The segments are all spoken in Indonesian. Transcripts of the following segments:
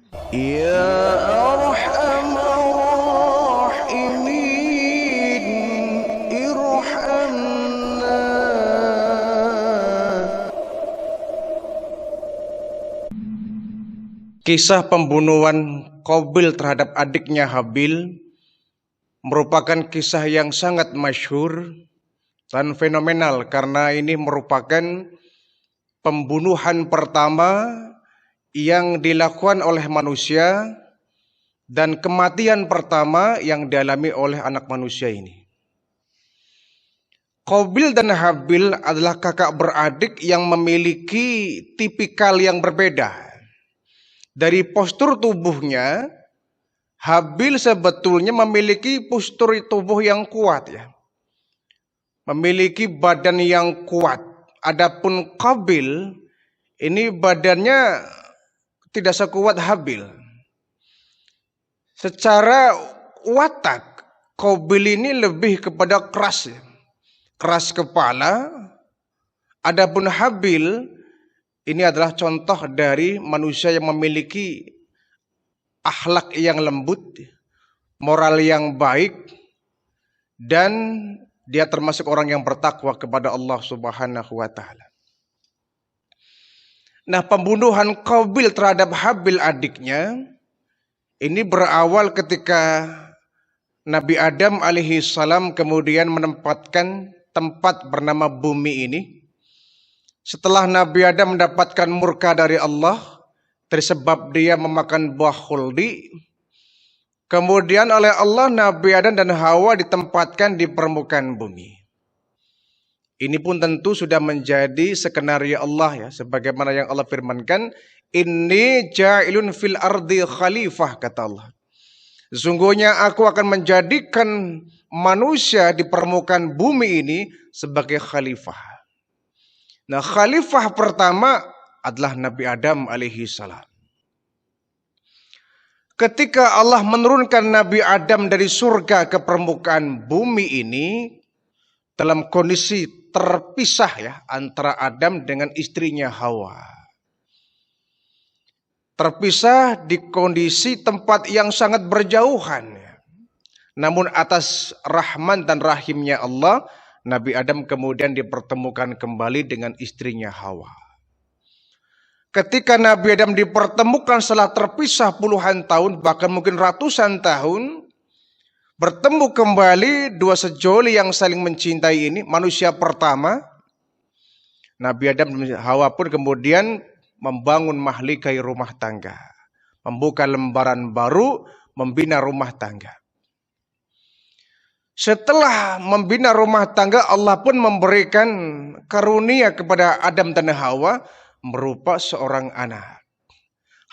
Ya Arhamar Rahimin, irhamna. Kisah pembunuhan Qabil terhadap adiknya Habil merupakan kisah yang sangat masyhur dan fenomenal karena ini merupakan pembunuhan pertama yang dilakukan oleh manusia dan kematian pertama yang dialami oleh anak manusia ini. Qabil dan Habil adalah kakak beradik yang memiliki tipikal yang berbeda. Dari postur tubuhnya, Habil sebetulnya memiliki postur tubuh yang kuat ya. Memiliki badan yang kuat. Adapun Qabil ini badannya tidak sekuat Habil. Secara watak, Qabil ini lebih kepada keras ya. Keras kepala. Adapun Habil ini adalah contoh dari manusia yang memiliki akhlak yang lembut, moral yang baik, dan dia termasuk orang yang bertakwa kepada Allah Subhanahu wa Ta'ala. Nah, pembunuhan Qabil terhadap Habil adiknya ini berawal ketika Nabi Adam alaihi salam kemudian menempatkan tempat bernama bumi ini. Setelah Nabi Adam mendapatkan murka dari Allah tersebab dia memakan buah khuldi, kemudian oleh Allah Nabi Adam dan Hawa ditempatkan di permukaan bumi. Ini pun tentu sudah menjadi skenario Allah ya, sebagaimana yang Allah firmankan, inni ja'ilun fil ardi khalifah, kata Allah. Sesungguhnya aku akan menjadikan manusia di permukaan bumi ini sebagai khalifah. Nah, khalifah pertama adalah Nabi Adam alaihi salam. Ketika Allah menurunkan Nabi Adam dari surga ke permukaan bumi ini dalam kondisi terpisah ya antara Adam dengan istrinya Hawa. Terpisah di kondisi tempat yang sangat berjauhan. Namun atas rahman dan rahimnya Allah, Nabi Adam kemudian dipertemukan kembali dengan istrinya Hawa. Ketika Nabi Adam dipertemukan setelah terpisah puluhan tahun, bahkan mungkin ratusan tahun, bertemu kembali dua sejoli yang saling mencintai ini, manusia pertama, Nabi Adam dan Hawa pun kemudian membangun mahligai rumah tangga. Membuka lembaran baru, membina rumah tangga. Setelah membina rumah tangga, Allah pun memberikan karunia kepada Adam dan Hawa berupa seorang anak.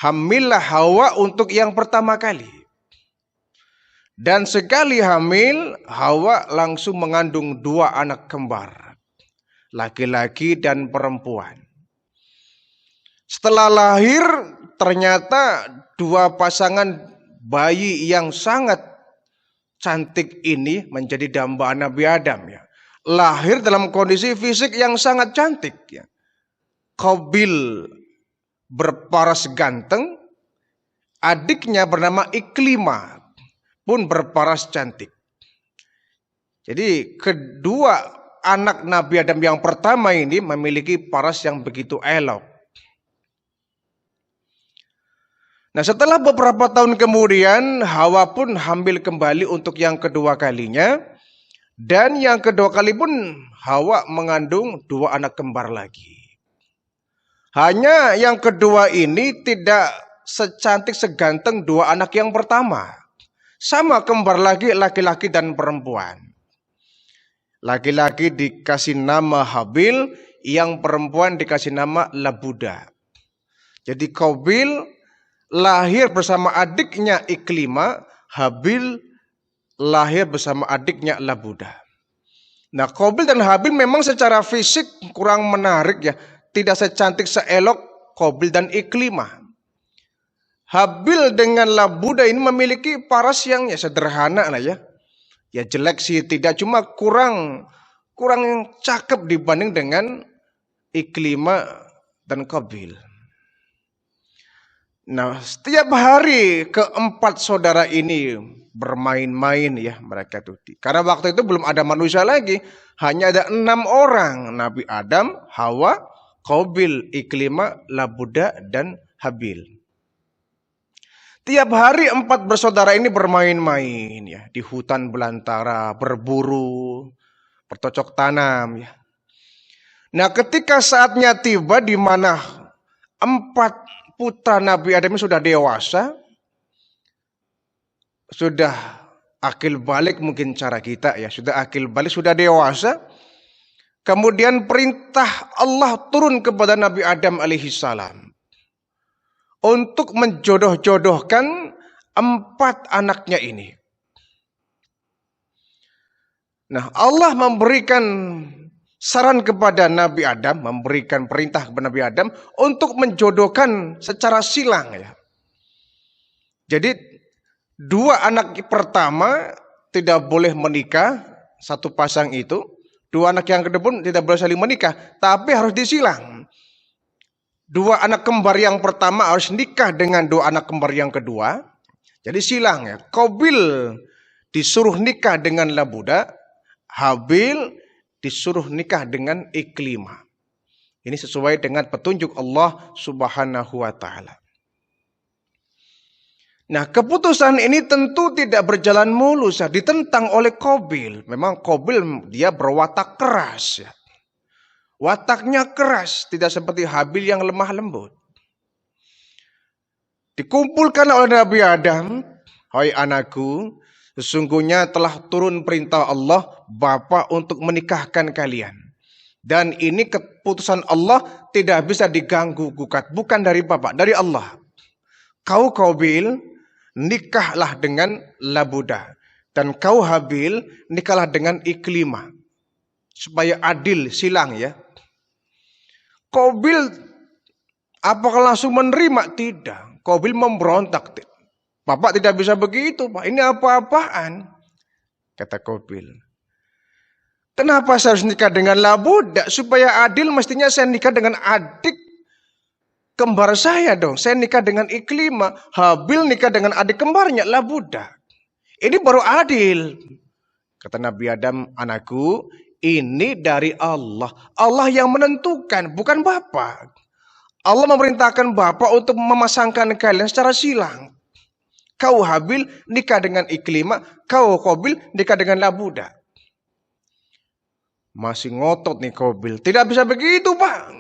Hamillah Hawa untuk yang pertama kali. Dan sekali hamil, Hawa langsung mengandung dua anak kembar. Laki-laki dan perempuan. Setelah lahir, ternyata dua pasangan bayi yang sangat cantik ini menjadi dambaan Nabi Adam ya. Lahir dalam kondisi fisik yang sangat cantik ya. Qabil berparas ganteng, adiknya bernama Iklima pun berparas cantik. Jadi kedua anak Nabi Adam yang pertama ini memiliki paras yang begitu elok. Nah, setelah beberapa tahun kemudian Hawa pun hamil kembali untuk yang kedua kalinya. Dan yang kedua kali pun Hawa mengandung dua anak kembar lagi. Hanya yang kedua ini tidak secantik seganteng dua anak yang pertama. Sama kembar lagi, laki-laki dan perempuan. Laki-laki dikasih nama Habil, yang perempuan dikasih nama Labuda. Jadi Qabil lahir bersama adiknya Iklima, Habil lahir bersama adiknya Labuda. Nah, Qabil dan Habil memang secara fisik kurang menarik ya, tidak secantik seelok Qabil dan Iklima. Habil dengan Labuda ini memiliki paras yang ya sederhana lah ya. Ya jelek sih tidak, cuma kurang cakep dibanding dengan Iklima dan Qabil. Nah, setiap hari keempat saudara ini bermain-main ya mereka tuh. Karena waktu itu belum ada manusia lagi, hanya ada 6 orang, Nabi Adam, Hawa, Qabil, Iklimah, Labuda, dan Habil. Tiap hari 4 bersaudara ini bermain-main ya di hutan belantara, berburu, bercocok tanam ya. Nah, ketika saatnya tiba di mana 4 putra Nabi Adam ini sudah dewasa, sudah akil balik mungkin cara kita ya, sudah akil balik, sudah dewasa. Kemudian perintah Allah turun kepada Nabi Adam alaihissalam untuk menjodoh-jodohkan 4 anaknya ini. Nah, Allah memberikan saran kepada Nabi Adam, memberikan perintah kepada Nabi Adam untuk menjodohkan secara silang ya. Jadi 2 anak pertama tidak boleh menikah, satu pasang itu. 2 anak yang kedua pun tidak boleh saling menikah, tapi harus disilang. 2 anak kembar yang pertama harus nikah dengan 2 anak kembar yang kedua. Jadi silang ya. Qabil disuruh nikah dengan Labuda, Habil disuruh nikah dengan Iklimah. Ini sesuai dengan petunjuk Allah Subhanahu wa taala. Nah, keputusan ini tentu tidak berjalan mulus ya, ditentang oleh Qabil. Memang Qabil dia berwatak keras ya. Wataknya keras, tidak seperti Habil yang lemah lembut. Dikumpulkan oleh Nabi Adam, "Hai anakku, sesungguhnya telah turun perintah Allah Bapa untuk menikahkan kalian. Dan ini keputusan Allah tidak bisa diganggu gugat. Bukan dari Bapak, dari Allah. Kau Qabil, nikahlah dengan Labuda. Dan kau Habil, nikahlah dengan Iklimah. Supaya adil, silang ya." Qabil apakah langsung menerima? Tidak. Qabil memberontak. "Bapak tidak bisa begitu, Pak. Ini apa-apaan?" Kata Qabil. "Kenapa saya harus nikah dengan Labuda? Supaya adil mestinya saya nikah dengan adik kembar saya dong. Saya nikah dengan Iklimah. Habil nikah dengan adik kembarnya Labuda. Ini baru adil." Kata Nabi Adam, "Anakku, ini dari Allah. Allah yang menentukan, bukan Bapak. Allah memerintahkan Bapak untuk memasangkan kalian secara silang. Kau Habil nikah dengan Iklimah, kau Qabil nikah dengan Labuda." Masih ngotot nih Qabil. "Tidak bisa begitu, Pak.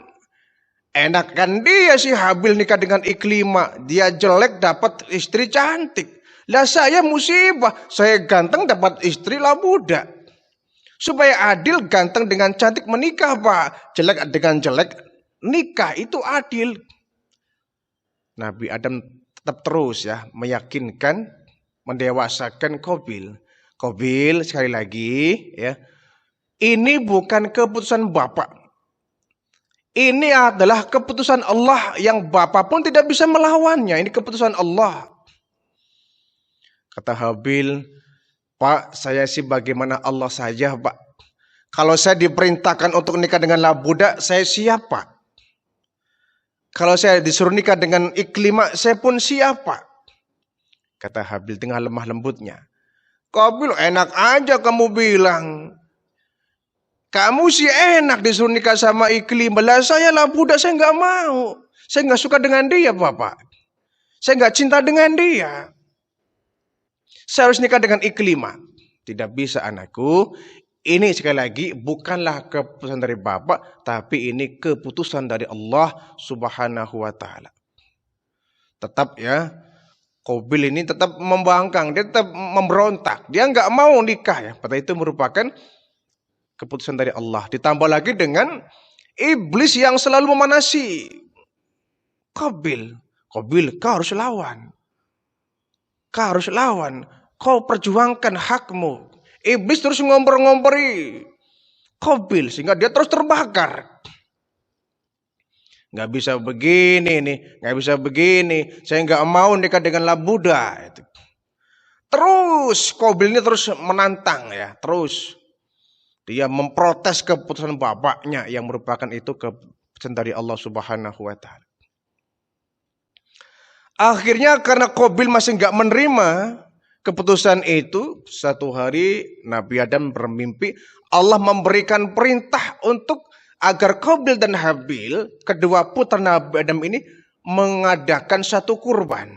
Enakan dia si Habil nikah dengan Iklimah. Dia jelek dapat istri cantik. Lah saya musibah. Saya ganteng dapat istri Labuda. Supaya adil, ganteng dengan cantik menikah, Pak. Jelek dengan jelek nikah, itu adil." Nabi Adam tetap terus ya meyakinkan, mendewasakan Qabil. "Qabil, sekali lagi ya, ini bukan keputusan Bapak. Ini adalah keputusan Allah yang Bapak pun tidak bisa melawannya. Ini keputusan Allah." Kata Habil, "Pak, saya sih bagaimana Allah saja, Pak. Kalau saya diperintahkan untuk nikah dengan Labuda, saya siap, Pak. Kalau saya disuruh nikah dengan Iklimah, saya pun siap, Pak." Kata Habil dengan lemah lembutnya. "Qabil, enak aja kamu bilang. Kamu sih enak disuruh nikah sama Iklimah. Lah saya Labuda, saya nggak mau. Saya nggak suka dengan dia, Bapak. Saya nggak cinta dengan dia. Saya harus nikah dengan Iklimah." "Tidak bisa, anakku. Ini sekali lagi bukanlah keputusan dari Bapak, tapi ini keputusan dari Allah Subhanahu wa taala." Tetap ya, Qabil ini tetap membangkang, dia tetap memberontak. Dia nggak mau nikah ya. Padahal itu merupakan keputusan dari Allah. Ditambah lagi dengan iblis yang selalu memanasi Qabil. "Qabil, kau harus lawan. Kau harus lawan. Kau perjuangkan hakmu." Iblis terus ngompor-ngompori Qabil sehingga dia terus terbakar. "Nggak bisa begini nih, nggak bisa begini. Saya nggak mau nikah dengan Labuda." Terus Qabil ini terus menantang ya, terus dia memprotes keputusan bapaknya yang merupakan itu keputusan dari Allah Subhanahu wa taala. Akhirnya karena Qabil masih nggak menerima keputusan itu, satu hari Nabi Adam bermimpi Allah memberikan perintah untuk agar Qabil dan Habil, kedua putra Nabi Adam ini mengadakan satu kurban.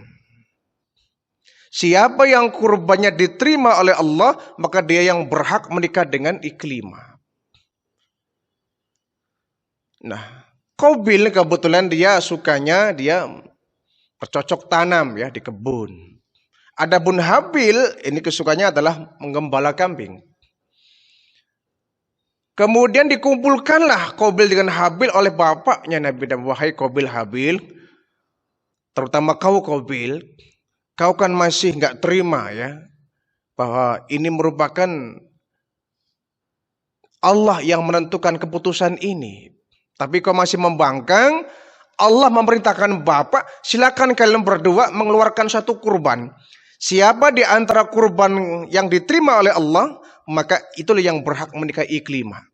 Siapa yang kurbannya diterima oleh Allah, maka dia yang berhak menikah dengan Iklimah. Nah, Qabil kebetulan dia sukanya dia bercocok tanam ya di kebun. Adapun Habil ini kesukaannya adalah menggembala kambing. Kemudian dikumpulkanlah Qabil dengan Habil oleh bapaknya Nabi Adam. Wahai Qabil Habil, terutama kau Qabil, kau kan masih nggak terima ya bahwa ini merupakan Allah yang menentukan keputusan ini. Tapi kau masih membangkang. Allah memerintahkan bapak, silakan kalian berdua mengeluarkan satu kurban. Siapa di antara kurban yang diterima oleh Allah, maka itulah yang berhak menikahi Iklimah.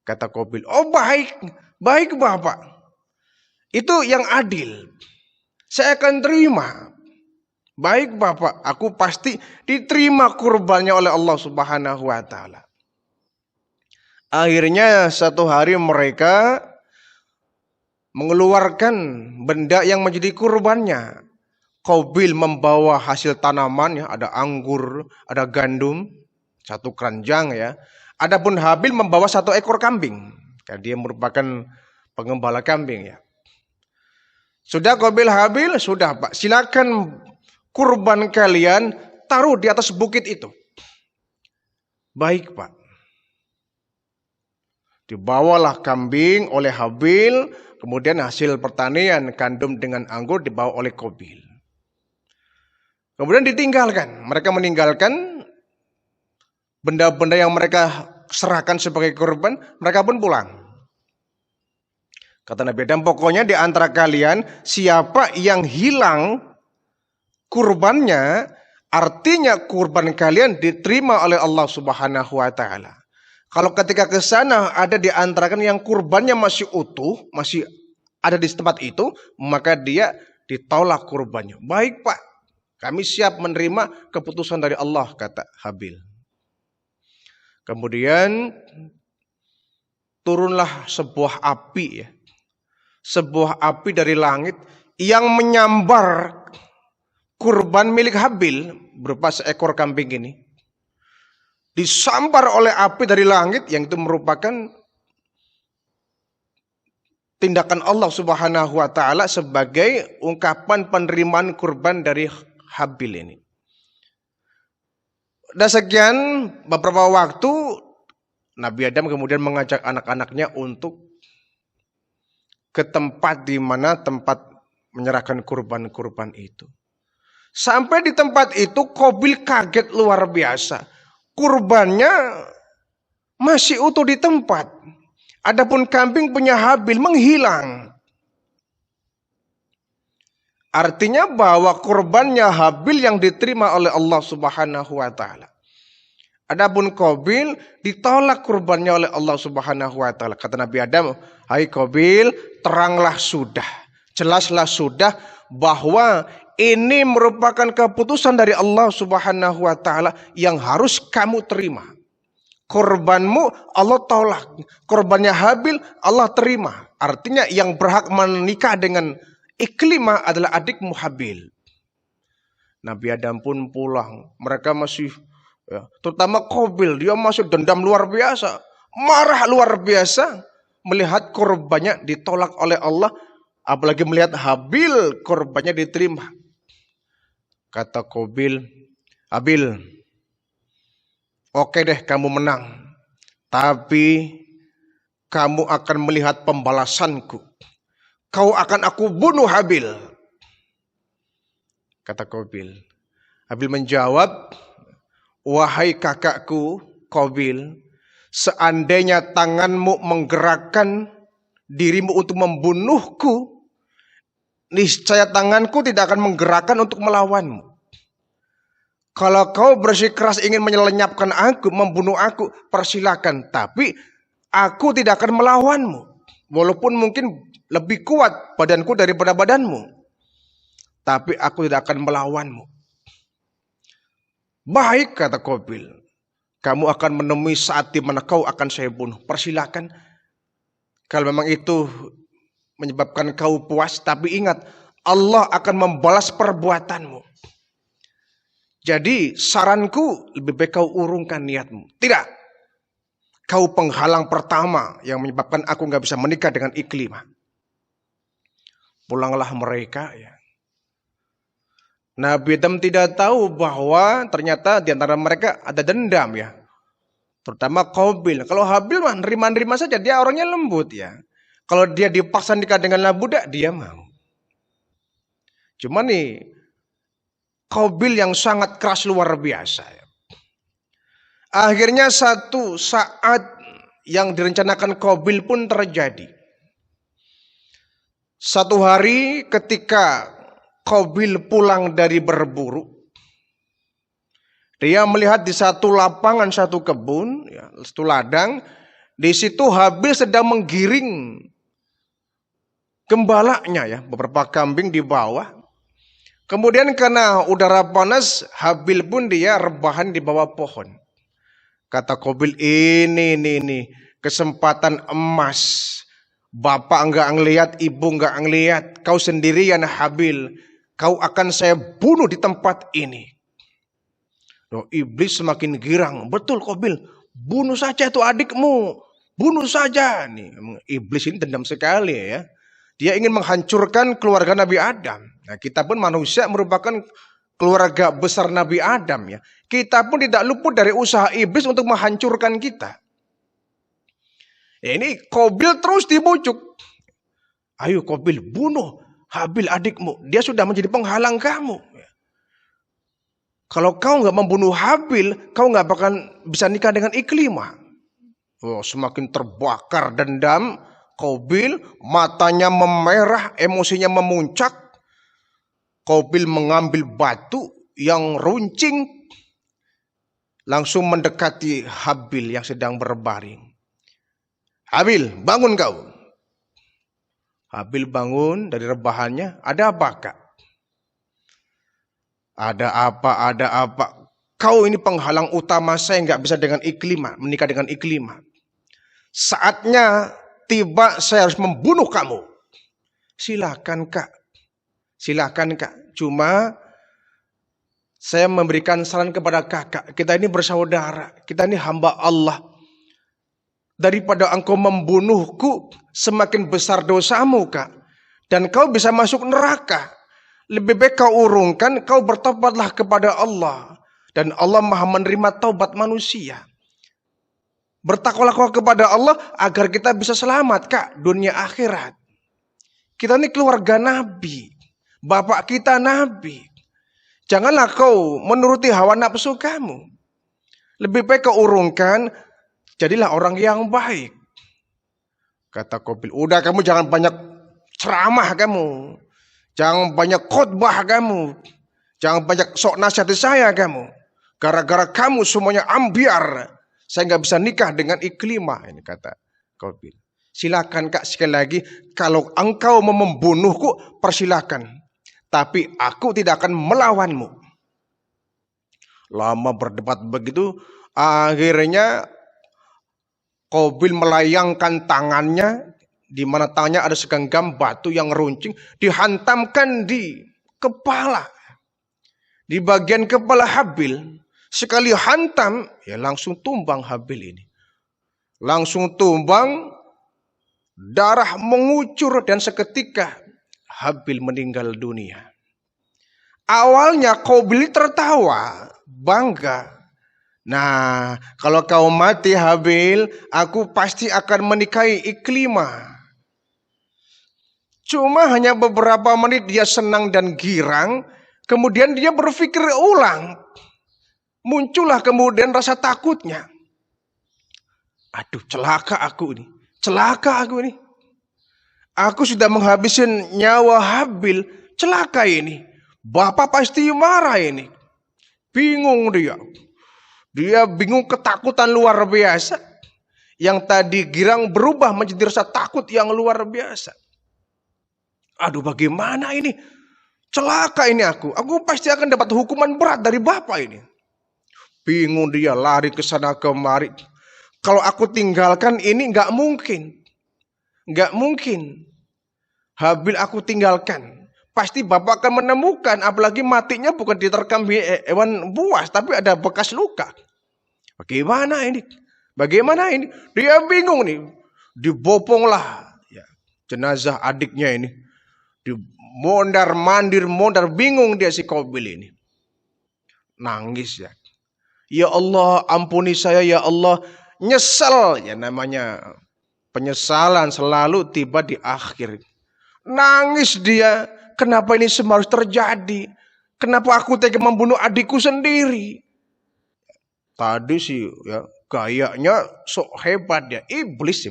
Kata Qabil, oh baik bapak. Itu yang adil. Saya akan terima. Baik bapak, aku pasti diterima kurbannya oleh Allah Subhanahu wa Ta'ala. Akhirnya satu hari mereka mengeluarkan benda yang menjadi kurbannya. Qabil membawa hasil tanaman ya, ada anggur, ada gandum, satu keranjang ya. Adapun Habil membawa satu ekor kambing. Ya, dia merupakan pengembala kambing ya. Sudah Qabil Habil, sudah Pak, silakan kurban kalian taruh di atas bukit itu. Baik Pak. Dibawalah kambing oleh Habil, kemudian hasil pertanian gandum dengan anggur dibawa oleh Qabil. Kemudian ditinggalkan, mereka meninggalkan benda-benda yang mereka serahkan sebagai kurban, mereka pun pulang. Kata Nabi Adam, pokoknya di antara kalian siapa yang hilang kurbannya, artinya kurban kalian diterima oleh Allah Subhanahu wa Ta'ala. Kalau ketika ke sana ada di antara kalian yang kurbannya masih utuh, masih ada di tempat itu, maka dia ditolak kurbannya. Baik Pak, kami siap menerima keputusan dari Allah, kata Habil. Kemudian turunlah sebuah api ya. Sebuah api dari langit yang menyambar kurban milik Habil berupa seekor kambing ini. Disambar oleh api dari langit yang itu merupakan tindakan Allah Subhanahu wa Ta'ala sebagai ungkapan penerimaan kurban dari Habil ini. Dan sekian beberapa waktu Nabi Adam kemudian mengajak anak-anaknya untuk ke tempat di mana tempat menyerahkan kurban-kurban itu. Sampai di tempat itu Qabil kaget luar biasa. Kurbannya masih utuh di tempat. Adapun kambing punya Habil menghilang. Artinya bahwa kurbannya Habil yang diterima oleh Allah Subhanahu wa Ta'ala. Adapun Qabil ditolak kurbannya oleh Allah Subhanahu wa Ta'ala. Kata Nabi Adam, hai Qabil, teranglah sudah, jelaslah sudah bahwa ini merupakan keputusan dari Allah Subhanahu wa Ta'ala yang harus kamu terima. Korbanmu Allah tolak, korbannya Habil Allah terima. Artinya yang berhak menikah dengan Iklimah adalah adikmu Habil. Nabi Adam pun pulang. Mereka masih, ya, terutama Qabil, dia masih dendam luar biasa, marah luar biasa melihat korbannya ditolak oleh Allah, apalagi melihat Habil korbannya diterima. Kata Qabil, Habil, oke deh kamu menang, tapi kamu akan melihat pembalasanku. Kau akan aku bunuh Habil. Kata Qabil. Habil menjawab, wahai kakakku Qabil, seandainya tanganmu menggerakkan dirimu untuk membunuhku, niscaya tanganku tidak akan menggerakkan untuk melawanmu. Kalau kau bersikeras ingin menyelenyapkan aku, membunuh aku, persilakan. Tapi aku tidak akan melawanmu. Walaupun mungkin lebih kuat badanku daripada badanmu. tapi aku tidak akan melawanmu. Baik, kata Qabil, kamu akan menemui saat di mana kau akan saya bunuh. Persilakan. Kalau memang itu menyebabkan kau puas, tapi ingat, Allah akan membalas perbuatanmu. Jadi saranku, lebih baik kau urungkan niatmu. Tidak. Kau penghalang pertama yang menyebabkan aku nggak bisa menikah dengan Iklimah. Pulanglah mereka, ya. Nabi Adam tidak tahu bahwa ternyata di antara mereka ada dendam, ya. Terutama Qabil. Kalau Habil mah nerima-nerima saja, dia orangnya lembut, ya. Kalau dia dipaksa nikah dengan budak, dia mau. Cuma nih Qabil yang sangat keras luar biasa, ya. Akhirnya satu saat yang direncanakan Qabil pun terjadi. Satu hari ketika Qabil pulang dari berburu, dia melihat di satu lapangan, satu kebun, ya, satu ladang. Di situ Habil sedang menggiring gembalanya, ya, beberapa kambing di bawah. Kemudian karena udara panas, Habil pun dia rebahan di bawah pohon. Kata Qabil, ini kesempatan emas. Bapak enggak ngelihat, ibu enggak ngelihat, kau sendirian Habil. Kau akan saya bunuh di tempat ini. Loh, iblis semakin girang. Betul Qabil, bunuh saja itu adikmu. Bunuh saja. Nih, iblis ini dendam sekali, ya. Dia ingin menghancurkan keluarga Nabi Adam. Nah, kita pun manusia merupakan keluarga besar Nabi Adam, ya. Kita pun tidak luput dari usaha iblis untuk menghancurkan kita. Ya, ini Qabil terus dibujuk. Ayo Qabil, bunuh Habil adikmu. Dia sudah menjadi penghalang kamu. Kalau kau nggak membunuh Habil, kau nggak bakal bisa nikah dengan Iklimah. Oh, semakin terbakar dendam Qabil, matanya memerah, emosinya memuncak. Qabil mengambil batu yang runcing, langsung mendekati Habil yang sedang berbaring. Habil, bangun kau. Habil bangun dari rebahannya. Ada apa, Kak? Ada apa? Kau ini penghalang utama saya, nggak bisa dengan Iklimah, menikah dengan Iklimah. Saatnya tiba, saya harus membunuh kamu. Silakan, Kak. Silakan, Kak. Cuma saya memberikan saran kepada kakak. Kita ini bersaudara. Kita ini hamba Allah. Daripada engkau membunuhku, semakin besar dosamu, Kak. Dan kau bisa masuk neraka. Lebih baik kau urungkan, kau bertobatlah kepada Allah. Dan Allah maha menerima taubat manusia. Bertakwalah kau kepada Allah agar kita bisa selamat, Kak. Dunia akhirat. Kita ini keluarga Nabi. Bapak kita Nabi. Janganlah kau menuruti hawa nafsu kamu. Lebih baik kau urungkan, jadilah orang yang baik. Kata Qabil, udah kamu jangan banyak ceramah kamu. Jangan banyak khotbah kamu. Jangan banyak sok nasihati saya kamu. Gara-gara kamu semuanya ambiar. Saya nggak bisa nikah dengan Iklimah. Ini kata Qabil. Silakan Kak, sekali lagi. Kalau engkau mau membunuhku, persilakan. Tapi aku tidak akan melawanmu. Lama berdebat begitu. Akhirnya Qabil melayangkan tangannya, di mana tangannya ada segenggam batu yang runcing, dihantamkan di kepala. Di bagian kepala Habil, sekali hantam, ya langsung tumbang Habil ini. Langsung tumbang, darah mengucur dan seketika Habil meninggal dunia. Awalnya Qabil tertawa, bangga. Nah, kalau kau mati Habil, aku pasti akan menikahi Iklimah. Cuma hanya beberapa menit dia senang dan girang, kemudian dia berpikir ulang. Muncullah kemudian rasa takutnya. Aduh, celaka aku ini. Celaka aku ini. Aku sudah menghabiskan nyawa Habil, celaka ini. Bapak pasti marah ini. Bingung dia. Dia bingung, ketakutan luar biasa. Yang tadi girang berubah menjadi rasa takut yang luar biasa. Aduh, bagaimana ini? Celaka ini aku pasti akan dapat hukuman berat dari bapak ini. Bingung dia, lari ke sana kemari. Kalau aku tinggalkan ini nggak mungkin. Nggak mungkin. Habil aku tinggalkan. Pasti bapak akan menemukan, apalagi matinya bukan diterkam hewan buas, tapi ada bekas luka. Bagaimana ini? Bagaimana ini? Dia bingung nih. Diboponglah ya, jenazah adiknya ini. Mondar-mandir, bingung dia si Qabil ini. Nangis ya. Ya Allah, ampuni saya ya Allah. Nyesel ya, namanya penyesalan selalu tiba di akhir. Nangis dia. Kenapa ini semua harus terjadi? Kenapa aku tega membunuh adikku sendiri? Tadi sih ya gayanya sok hebat ya, iblis.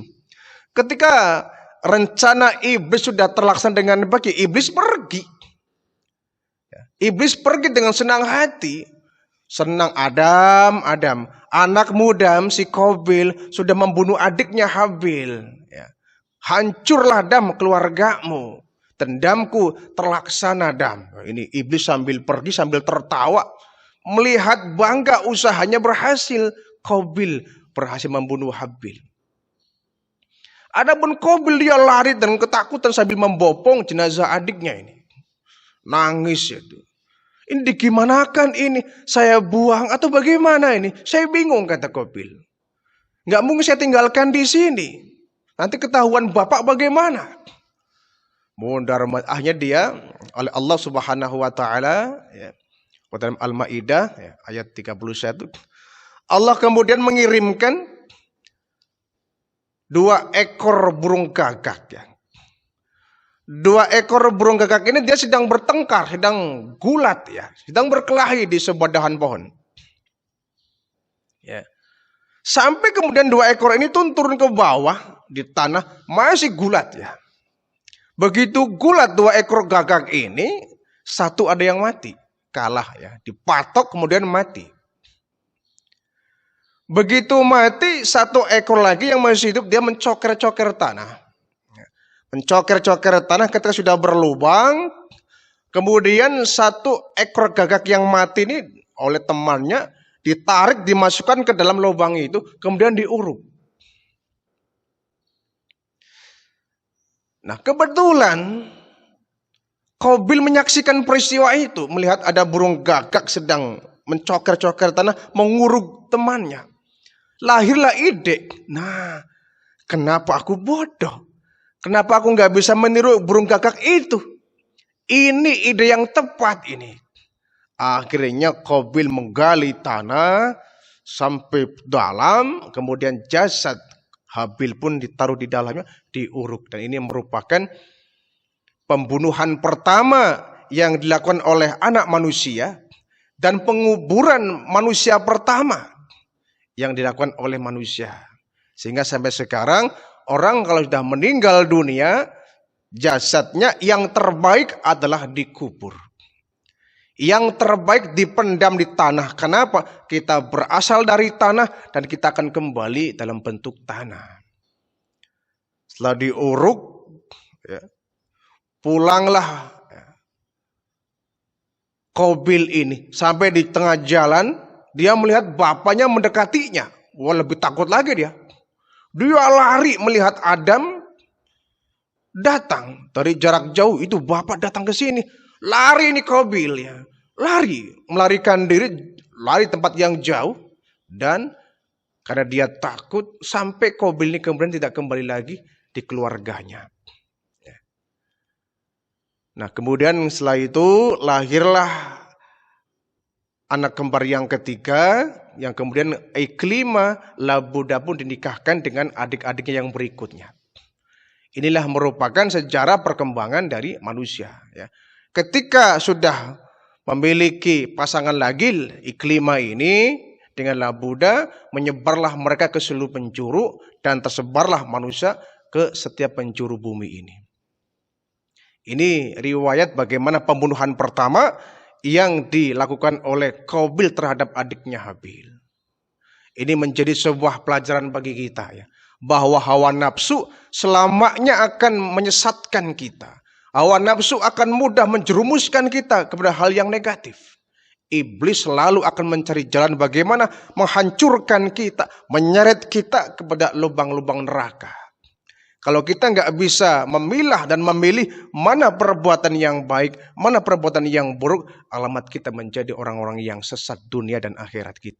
Ketika rencana iblis sudah terlaksana dengan baik, iblis pergi. Iblis pergi dengan senang hati. Senang Adam, anak muda si Qabil sudah membunuh adiknya Habil. Ya. Hancurlah Adam keluargamu. Dendamku terlaksana Adam. Ini iblis sambil pergi sambil tertawa. Melihat bangga usahanya berhasil. Qabil berhasil membunuh Habil. Adapun Qabil dia lari dan ketakutan sambil membopong jenazah adiknya ini. Nangis itu. Ini digimanakan ini? Saya buang atau bagaimana ini? Saya bingung kata Qabil. Nggak mungkin saya tinggalkan di sini. Nanti ketahuan bapak bagaimana? Akhirnya dia oleh Allah Subhanahu wa taala ya, dalam Al-Maidah ya, ayat 31 Allah kemudian mengirimkan 2 ekor burung gagak ya. 2 ekor burung gagak ini dia sedang bertengkar, sedang gulat ya, sedang berkelahi di sebuah dahan pohon. Ya. Sampai kemudian 2 ekor ini turun ke bawah di tanah masih gulat ya. Begitu gulat 2 ekor gagak ini, satu ada yang mati, kalah ya, dipatok kemudian mati. Begitu mati, 1 ekor lagi yang masih hidup dia mencoker-coker tanah. Mencoker-coker tanah ketika sudah berlubang, kemudian 1 ekor gagak yang mati ini oleh temannya ditarik, dimasukkan ke dalam lubang itu, kemudian diuruk. Nah kebetulan Qabil menyaksikan peristiwa itu, melihat ada burung gagak sedang mencoker-coker tanah, menguruk temannya. Lahirlah ide, nah kenapa aku bodoh? Kenapa aku nggak bisa meniru burung gagak itu? Ini ide yang tepat ini. Akhirnya Qabil menggali tanah sampai dalam, kemudian jasad Habil pun ditaruh di dalamnya, diuruk. Dan ini merupakan pembunuhan pertama yang dilakukan oleh anak manusia dan penguburan manusia pertama yang dilakukan oleh manusia. Sehingga sampai sekarang orang kalau sudah meninggal dunia, jasadnya yang terbaik adalah dikubur. Yang terbaik dipendam di tanah. Kenapa? Kita berasal dari tanah dan kita akan kembali dalam bentuk tanah. Setelah diuruk, ya, pulanglah Qabil ini. Sampai di tengah jalan, dia melihat bapaknya mendekatinya. Wah, lebih takut lagi dia. Dia lari melihat Adam datang dari jarak jauh. Itu bapak datang ke sini. Lari ini Qabil ya. Lari, melarikan diri, lari tempat yang jauh. Dan karena dia takut, sampai Qabil ini kemudian tidak kembali lagi di keluarganya. Nah kemudian setelah itu lahirlah anak kembar yang ketiga, yang kemudian Iklima Labuda pun dinikahkan dengan adik-adiknya yang berikutnya. Inilah merupakan sejarah perkembangan dari manusia. Ya. Ketika sudah memiliki pasangan lagi, Iklima ini dengan Labuda, menyebarlah mereka ke seluruh penjuru dan tersebarlah manusia ke setiap penjuru bumi ini. Ini riwayat bagaimana pembunuhan pertama yang dilakukan oleh Qabil terhadap adiknya Habil. Ini menjadi sebuah pelajaran bagi kita ya, bahwa hawa nafsu selamanya akan menyesatkan kita. Hawa nafsu akan mudah menjerumuskan kita kepada hal yang negatif. Iblis selalu akan mencari jalan bagaimana menghancurkan kita, menyeret kita kepada lubang-lubang neraka. Kalau kita nggak bisa memilah dan memilih mana perbuatan yang baik, mana perbuatan yang buruk, alamat kita menjadi orang-orang yang sesat dunia dan akhirat kita.